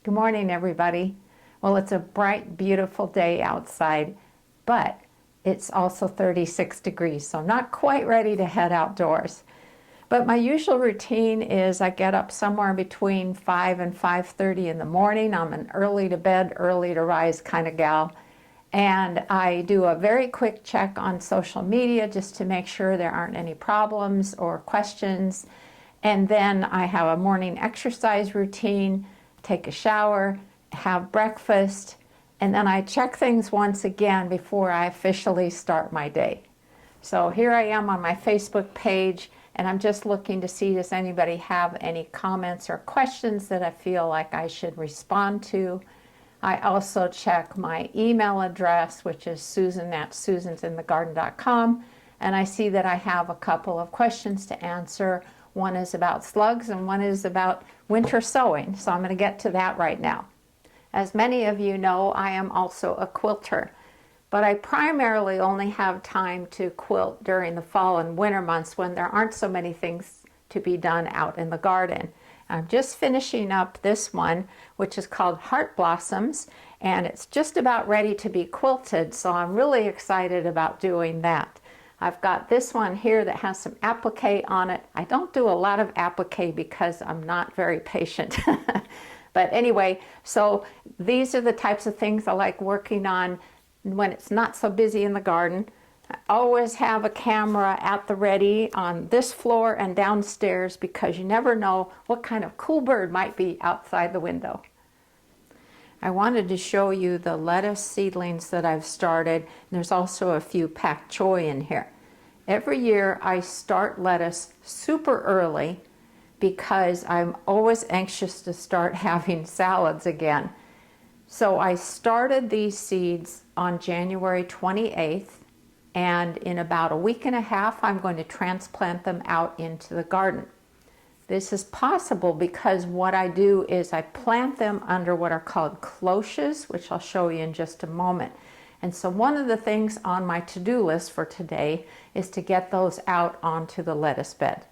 Good morning, everybody. Well, it's a bright, beautiful day outside, but it's also 36 degrees, so I'm not quite ready to head outdoors. But my usual routine is I get up somewhere between 5 and 5:30 in the morning. I'm an early to bed, early to rise kind of gal. And I do a very quick check on social media just to make sure there aren't any problems or questions. And then I have a morning exercise routine, take a shower, have breakfast, and then I check things once again before I officially start my day. So here I am on my Facebook page, and I'm just looking to see, does anybody have any comments or questions that I feel like I should respond to. I also check my email address, which is susan@susansinthegarden.com, and I see that I have a couple of questions to answer. One is about slugs and one is about winter sowing, so I'm going to get to that right now. As many of you know, I am also a quilter, but I primarily only have time to quilt during the fall and winter months when there aren't so many things to be done out in the garden. I'm just finishing up this one, which is called Heart Blossoms, and it's just about ready to be quilted, so I'm really excited about doing that. I've got this one here that has some applique on it. I don't do a lot of applique because I'm not very patient. But anyway, so these are the types of things I like working on when it's not so busy in the garden. I always have a camera at the ready on this floor and downstairs because you never know what kind of cool bird might be outside the window. I wanted to show you the lettuce seedlings that I've started. There's also a few pak choi in here. Every year I start lettuce super early because I'm always anxious to start having salads again. So I started these seeds on January 28th, and in about a week and a half I'm going to transplant them out into the garden. This is possible because what I do is I plant them under what are called cloches, which I'll show you in just a moment. And so one of the things on my to-do list for today is to get those out onto the lettuce bed.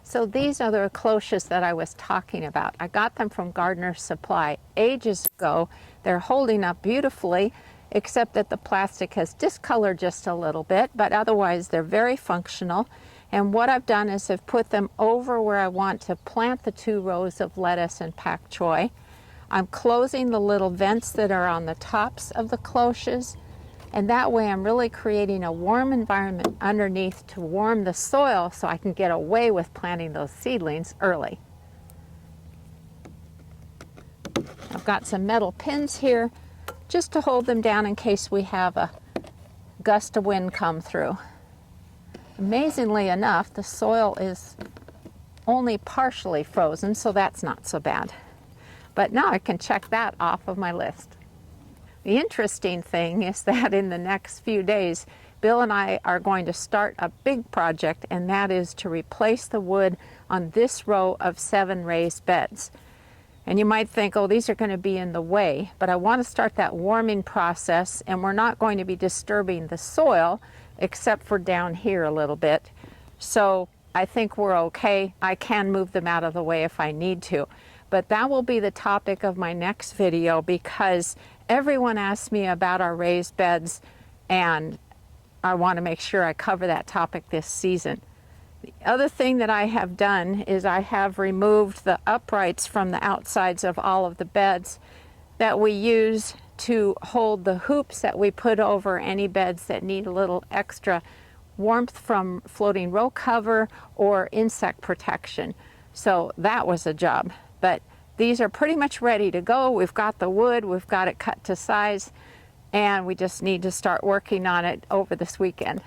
So these are the cloches that I was talking about. I got them from Gardener's Supply ages ago. They're holding up beautifully, except that the plastic has discolored just a little bit, but otherwise they're very functional. And what I've done is I've put them over where I want to plant the 2 rows of lettuce and pak choi. I'm closing the little vents that are on the tops of the cloches, and that way I'm really creating a warm environment underneath to warm the soil so I can get away with planting those seedlings early. I've got some metal pins here just to hold them down in case we have a gust of wind come through. Amazingly enough, the soil is only partially frozen, so that's not so bad. But now I can check that off of my list. The interesting thing is that in the next few days, Bill and I are going to start a big project, and that is to replace the wood on this row of 7 raised beds. And you might think, oh, these are going to be in the way, but I want to start that warming process, and we're not going to be disturbing the soil except for down here a little bit. So I think we're okay. I can move them out of the way if I need to. But that will be the topic of my next video because everyone asks me about our raised beds, and I want to make sure I cover that topic this season. The other thing that I have done is I have removed the uprights from the outsides of all of the beds that we use to hold the hoops that we put over any beds that need a little extra warmth from floating row cover or insect protection. So that was a job. But these are pretty much ready to go. We've got the wood, we've got it cut to size, and we just need to start working on it over this weekend.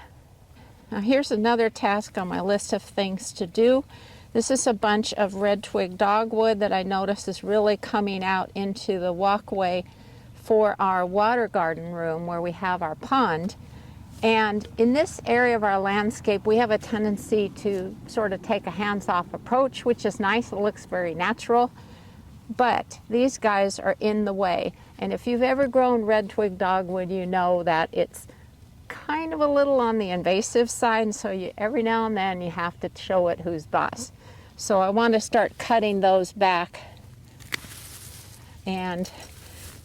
Now here's another task on my list of things to do. This is a bunch of red-twig dogwood that I notice is really coming out into the walkway for our water garden room where we have our pond. And in this area of our landscape, we have a tendency to sort of take a hands-off approach, which is nice. It looks very natural. But these guys are in the way. And if you've ever grown red-twig dogwood, you know that it's kind of a little on the invasive side, so every now and then you have to show it who's boss. So I want to start cutting those back And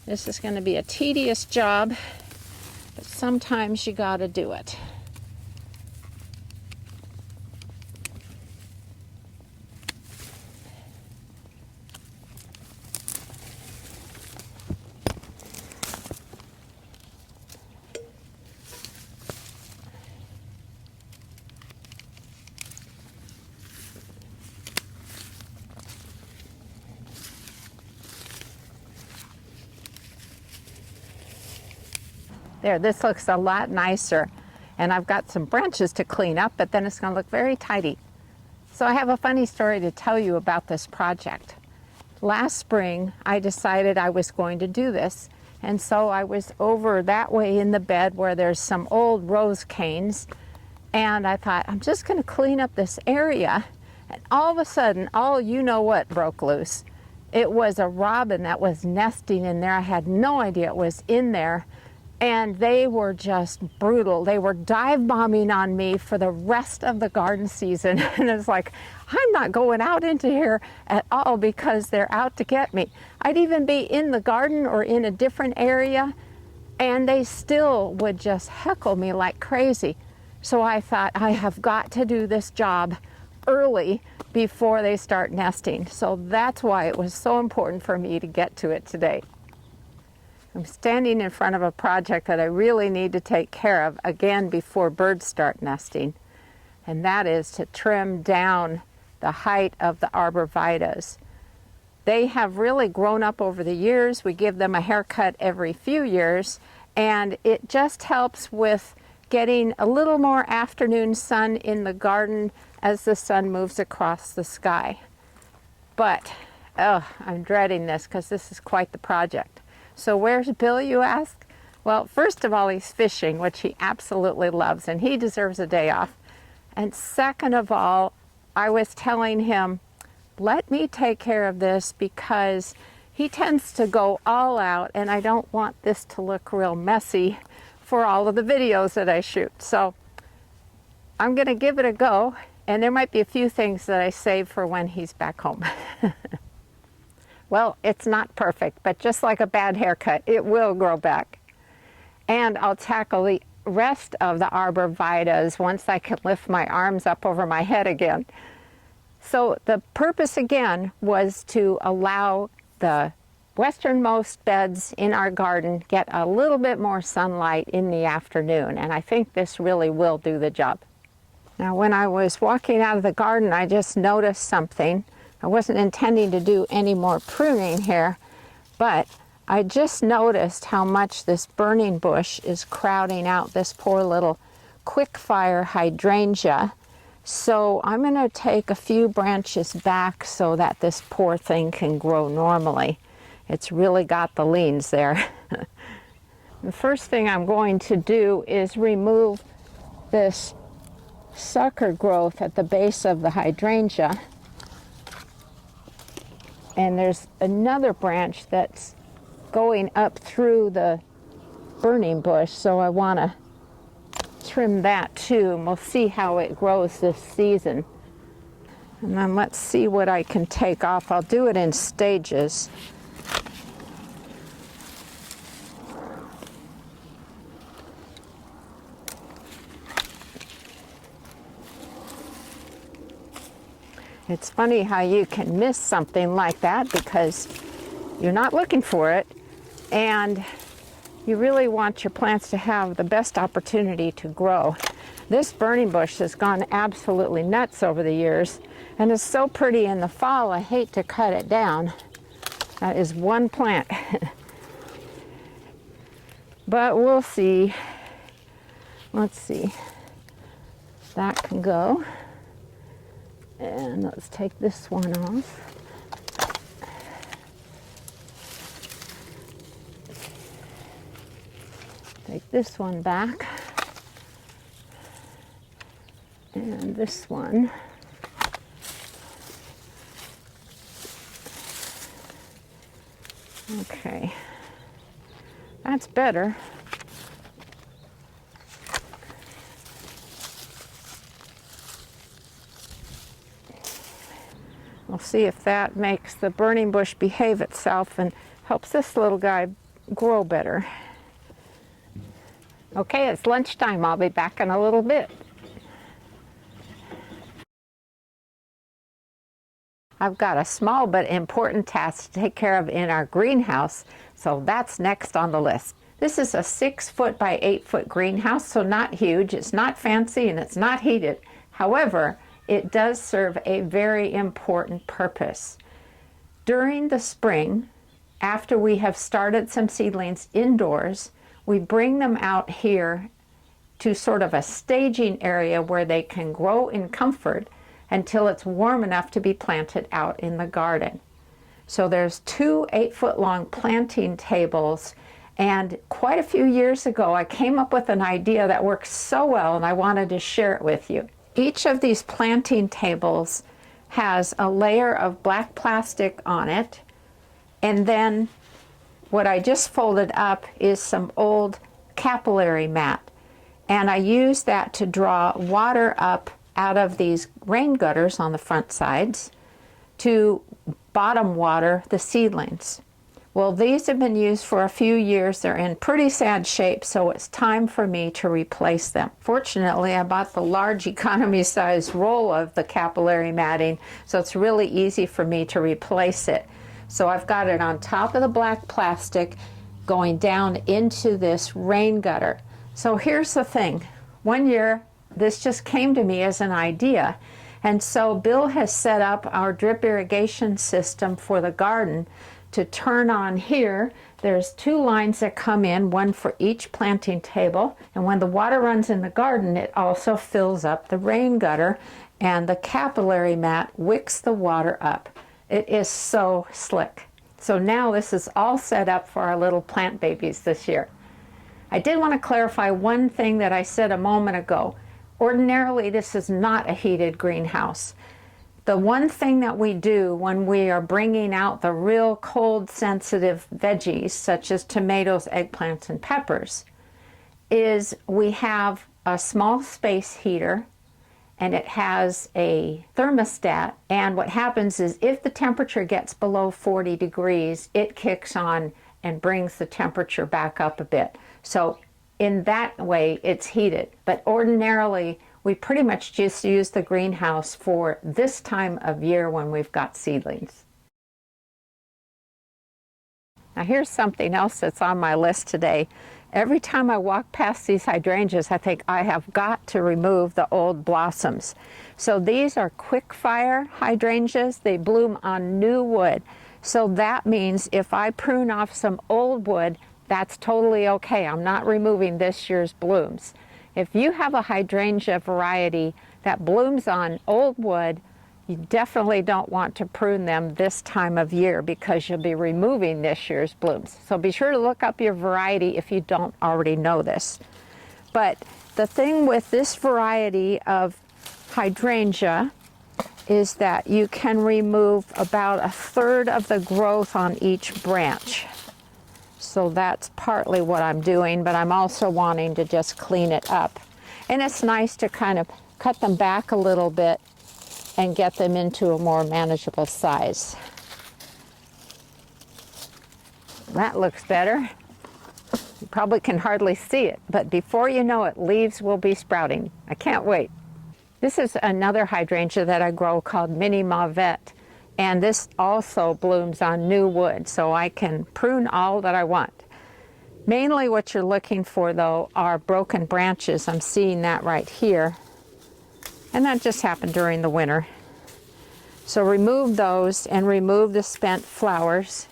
this is going to be a tedious job, but sometimes you got to do it. There, this looks a lot nicer, and I've got some branches to clean up, but then it's going to look very tidy. So I have a funny story to tell you about this project. Last spring, I decided I was going to do this, and so I was over that way in the bed where there's some old rose canes, and I thought, I'm just going to clean up this area, and all of a sudden, you know what broke loose. It was a robin that was nesting in there. I had no idea it was in there. And they were just brutal. They were dive bombing on me for the rest of the garden season. And it's like, I'm not going out into here at all because they're out to get me. I'd even be in the garden or in a different area, and they still would just heckle me like crazy. So I thought, I have got to do this job early before they start nesting. So that's why it was so important for me to get to it today. I'm standing in front of a project that I really need to take care of, again, before birds start nesting, and that is to trim down the height of the arborvitaes. They have really grown up over the years. We give them a haircut every few years, and it just helps with getting a little more afternoon sun in the garden as the sun moves across the sky. But, I'm dreading this because this is quite the project. So where's Bill, you ask? Well, first of all, he's fishing, which he absolutely loves, and he deserves a day off. And second of all, I was telling him, let me take care of this because he tends to go all out, and I don't want this to look real messy for all of the videos that I shoot. So I'm going to give it a go, and there might be a few things that I save for when he's back home. Well, it's not perfect, but just like a bad haircut, it will grow back. And I'll tackle the rest of the arborvitaes once I can lift my arms up over my head again. So the purpose again was to allow the westernmost beds in our garden get a little bit more sunlight in the afternoon, and I think this really will do the job. Now, when I was walking out of the garden, I just noticed something. I wasn't intending to do any more pruning here, but I just noticed how much this burning bush is crowding out this poor little quick-fire hydrangea. So I'm going to take a few branches back so that this poor thing can grow normally. It's really got the leans there. The first thing I'm going to do is remove this sucker growth at the base of the hydrangea. And there's another branch that's going up through the burning bush, so I want to trim that too, and we'll see how it grows this season. And then let's see what I can take off. I'll do it in stages. It's funny how you can miss something like that because you're not looking for it, and you really want your plants to have the best opportunity to grow. This burning bush has gone absolutely nuts over the years, and it's so pretty in the fall, I hate to cut it down. That is one plant. But we'll see. Let's see. That can go. And let's take this one off. Take this one back. And this one. Okay. That's better. We'll see if that makes the burning bush behave itself and Helps this little guy grow better. Okay, it's lunchtime. I'll be back in a little bit. I've got a small but important task to take care of in our greenhouse, so that's next on the list. This is a 6-foot by 8-foot greenhouse, so not huge, it's not fancy, and it's not heated. However, it does serve a very important purpose. During the spring, after we have started some seedlings indoors, we bring them out here to sort of a staging area where they can grow in comfort until it's warm enough to be planted out in the garden. So there's 2 8-foot long planting tables, and quite a few years ago I came up with an idea that works so well, and I wanted to share it with you. Each of these planting tables has a layer of black plastic on it, and then what I just folded up is some old capillary mat, and I use that to draw water up out of these rain gutters on the front sides to bottom water the seedlings. Well, these have been used for a few years. They're in pretty sad shape, so it's time for me to replace them. Fortunately, I bought the large economy-sized roll of the capillary matting, so it's really easy for me to replace it. So I've got it on top of the black plastic going down into this rain gutter. So here's the thing. One year, this just came to me as an idea, and so Bill has set up our drip irrigation system for the garden to turn on here. There's 2 lines that come in, one for each planting table, and when the water runs in the garden, it also fills up the rain gutter, and the capillary mat wicks the water up. It is so slick. So now this is all set up for our little plant babies this year. I did want to clarify one thing that I said a moment ago. Ordinarily, this is not a heated greenhouse. The one thing that we do when we are bringing out the real cold sensitive veggies, such as tomatoes, eggplants, and peppers, is we have a small space heater, and it has a thermostat, and what happens is if the temperature gets below 40 degrees, it kicks on and brings the temperature back up a bit. So in that way, it's heated. But ordinarily, we pretty much just use the greenhouse for this time of year when we've got seedlings. Now here's something else that's on my list today. Every time I walk past these hydrangeas, I think I have got to remove the old blossoms. So these are quick fire hydrangeas. They bloom on new wood. So that means if I prune off some old wood, that's totally okay. I'm not removing this year's blooms. If you have a hydrangea variety that blooms on old wood, you definitely don't want to prune them this time of year because you'll be removing this year's blooms. So be sure to look up your variety if you don't already know this. But the thing with this variety of hydrangea is that you can remove about 1/3 of the growth on each branch. So that's partly what I'm doing, but I'm also wanting to just clean it up. And it's nice to kind of cut them back a little bit and get them into a more manageable size. That looks better. You probably can hardly see it, but before you know it, leaves will be sprouting. I can't wait. This is another hydrangea that I grow called Mini Mauvette. And this also blooms on new wood, so I can prune all that I want. Mainly what you're looking for, though, are broken branches. I'm seeing that right here. And that just happened during the winter. So remove those and remove the spent flowers.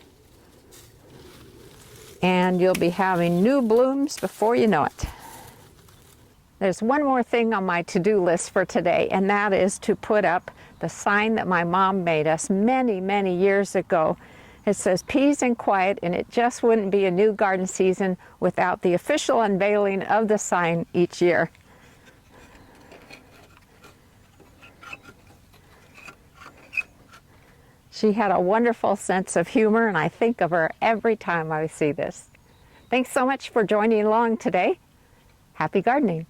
And you'll be having new blooms before you know it. There's one more thing on my to-do list for today, and that is to put up the sign that my mom made us many, many years ago. It says peace and quiet, and it just wouldn't be a new garden season without the official unveiling of the sign each year. She had a wonderful sense of humor, and I think of her every time I see this. Thanks so much for joining along today. Happy gardening.